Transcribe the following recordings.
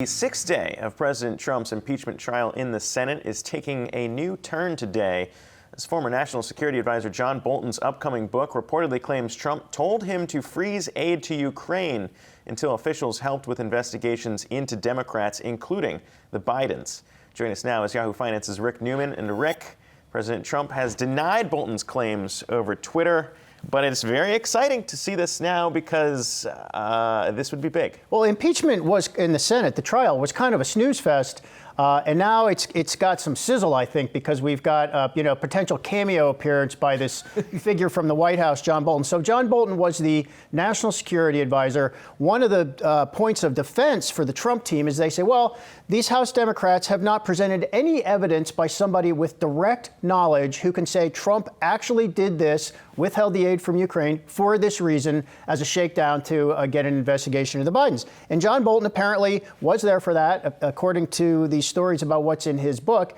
The sixth day of President Trump's impeachment trial in the Senate is taking a new turn today, as former National Security Advisor John Bolton's upcoming book reportedly claims Trump told him to freeze aid to Ukraine until officials helped with investigations into Democrats, including the Bidens. Joining us now is Yahoo Finance's Rick Newman. And Rick, President Trump has denied Bolton's claims over Twitter. But it's very exciting to see this now because this would be big. Well, impeachment was in the Senate. The trial was kind of a snooze fest. And now it's got some sizzle, I think, because we've got potential cameo appearance by this figure from the White House, John Bolton. So John Bolton was the National Security Advisor. One of the points of defense for the Trump team is they say, well, these House Democrats have not presented any evidence by somebody with direct knowledge who can say Trump actually did this, withheld the aid from Ukraine for this reason as a shakedown to get an investigation of the Bidens. And John Bolton apparently was there for that, according to the stories about what's in his book.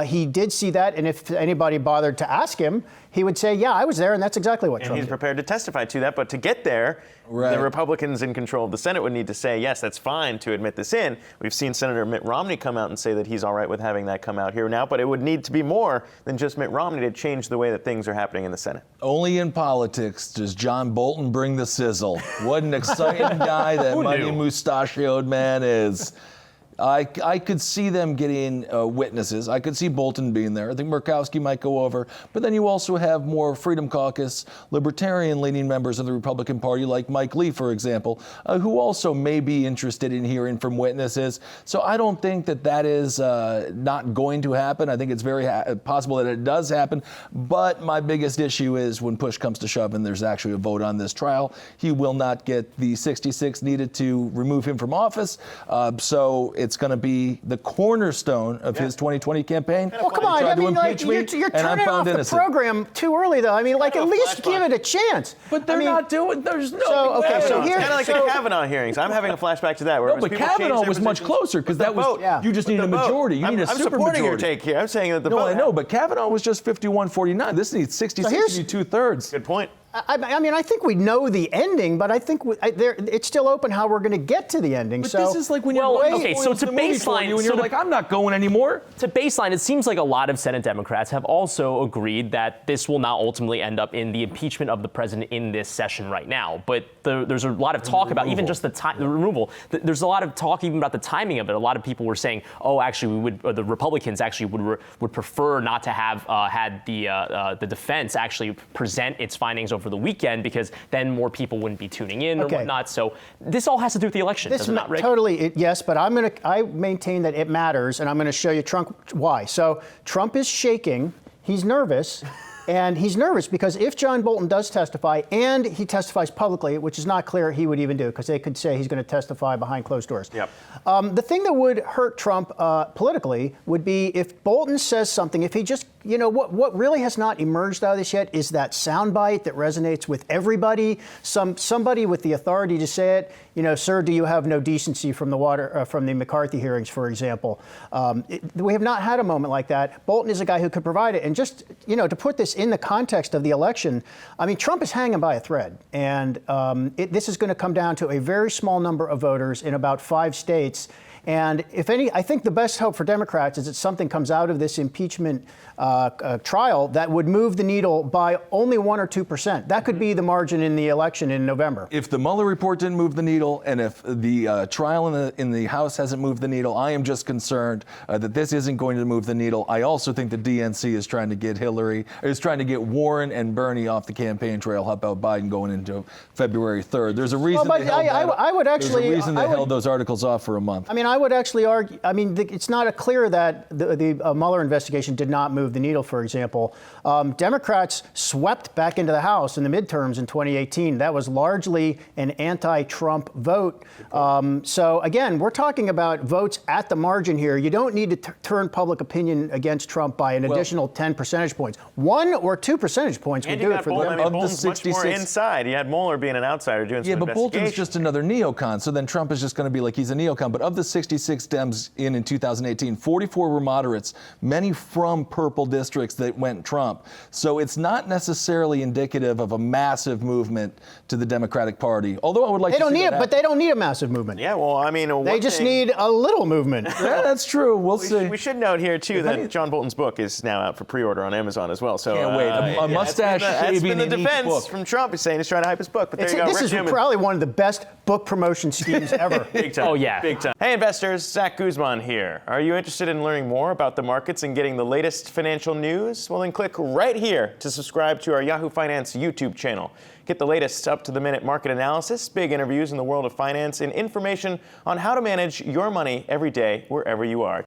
He did see that, and if anybody bothered to ask him, he would say, yeah, I was there, and that's exactly what Trump did. And he's prepared to testify to that, but to get there, the Republicans in control of the Senate would need to say, yes, that's fine to admit this in. We've seen Senator Mitt Romney come out and say that he's all right with having that come out here now, but it would need to be more than just Mitt Romney to change the way that things are happening in the Senate. Only in politics does John Bolton bring the sizzle. What an exciting guy that mighty mustachioed man is. I could see them getting witnesses. I could see Bolton being there. I think Murkowski might go over. But then you also have more Freedom Caucus, libertarian-leaning members of the Republican Party, like Mike Lee, for example, who also may be interested in hearing from witnesses. So I don't think that is not going to happen. I think it's very possible that it does happen. But my biggest issue is when push comes to shove and there's actually a vote on this trial, he will not get the 66 needed to remove him from office. So it's going to be the cornerstone of his 2020 campaign. Well, come on. I mean, like, you're turning off the program too early, though. I mean, like, at least give it a chance. But they're not doing. There's no. So here's kind of like the Kavanaugh hearings. I'm having a flashback to that. Where no, but Kavanaugh was much closer because that was. You just need a majority. You need a super majority. I'm supporting your take here. I'm saying that the vote. No, I know, but Kavanaugh was just 51-49. This needs 66 to be 2/3. Good point. I mean, I think we know the ending, but I think it's still open how we're going to get to the ending. But this is like when you're okay, so to baseline, and you're like, I'm not going anymore. To baseline, it seems like a lot of Senate Democrats have also agreed that this will not ultimately end up in the impeachment of the president in this session right now. But there's a lot of talk about even just the removal. There's a lot of talk even about the timing of it. A lot of people were saying, oh, actually, the Republicans actually would prefer not to have had the defense actually present its findings over the weekend because then more people wouldn't be tuning in or whatnot. So this all has to do with the election, doesn't it, Rick? Totally, yes, but I maintain that it matters, and I'm going to show you why. So Trump is shaking. He's nervous. And he's nervous because if John Bolton does testify and he testifies publicly, which is not clear he would even do because they could say he's going to testify behind closed doors. Yep. The thing that would hurt Trump politically would be if Bolton says something, if he just, what really has not emerged out of this yet is that soundbite that resonates with everybody, somebody with the authority to say it. Sir, do you have no decency from the McCarthy hearings, for example? We have not had a moment like that. Bolton is a guy who could provide it. And just, to put this in the context of the election, I mean, Trump is hanging by a thread. And this is going to come down to a very small number of voters in about 5 states. And if any, I think the best hope for Democrats is that something comes out of this impeachment trial that would move the needle by only 1 or 2%. That could be the margin in the election in November. If the Mueller report didn't move the needle, and if the trial in the House hasn't moved the needle, I am just concerned that this isn't going to move the needle. I also think the DNC is trying to get Warren and Bernie off the campaign trail. How about Biden going into February 3rd? There's a reason they held those articles off for a month. I mean, I would actually argue, it's not clear that the Mueller investigation did not move the needle, for example. Democrats swept back into the House in the midterms in 2018. That was largely an anti-Trump vote. So, again, we're talking about votes at the margin here. You don't need to turn public opinion against Trump by an additional 10 percentage points. 1 or 2 percentage points would do it for them. Of the 66, much more inside. You had Mueller being an outsider doing some but Bolton's just another neocon. So then Trump is just going to be like he's a neocon. But of the 166 Dems in 2018. 44 were moderates, many from purple districts that went Trump. So it's not necessarily indicative of a massive movement to the Democratic Party. Although I would like They to don't see need it, that but they don't need a massive movement. Yeah, well, I mean, They just need a little movement. Yeah, that's true. We'll see. We should note here, too, that John Bolton's book is now out for pre-order on Amazon as well. So, Can't wait. A mustache that's shaving been the in each defense book. from Trump. He's saying he's trying to hype his book. But there you go. This Rick is Newman. probably one of the best book promotion schemes ever. Big time. Oh, yeah. Big time. Hey, investors. Zach Guzman here. Are you interested in learning more about the markets and getting the latest financial news? Well, then click right here to subscribe to our Yahoo Finance YouTube channel. Get the latest up-to-the-minute market analysis, big interviews in the world of finance, and information on how to manage your money every day wherever you are.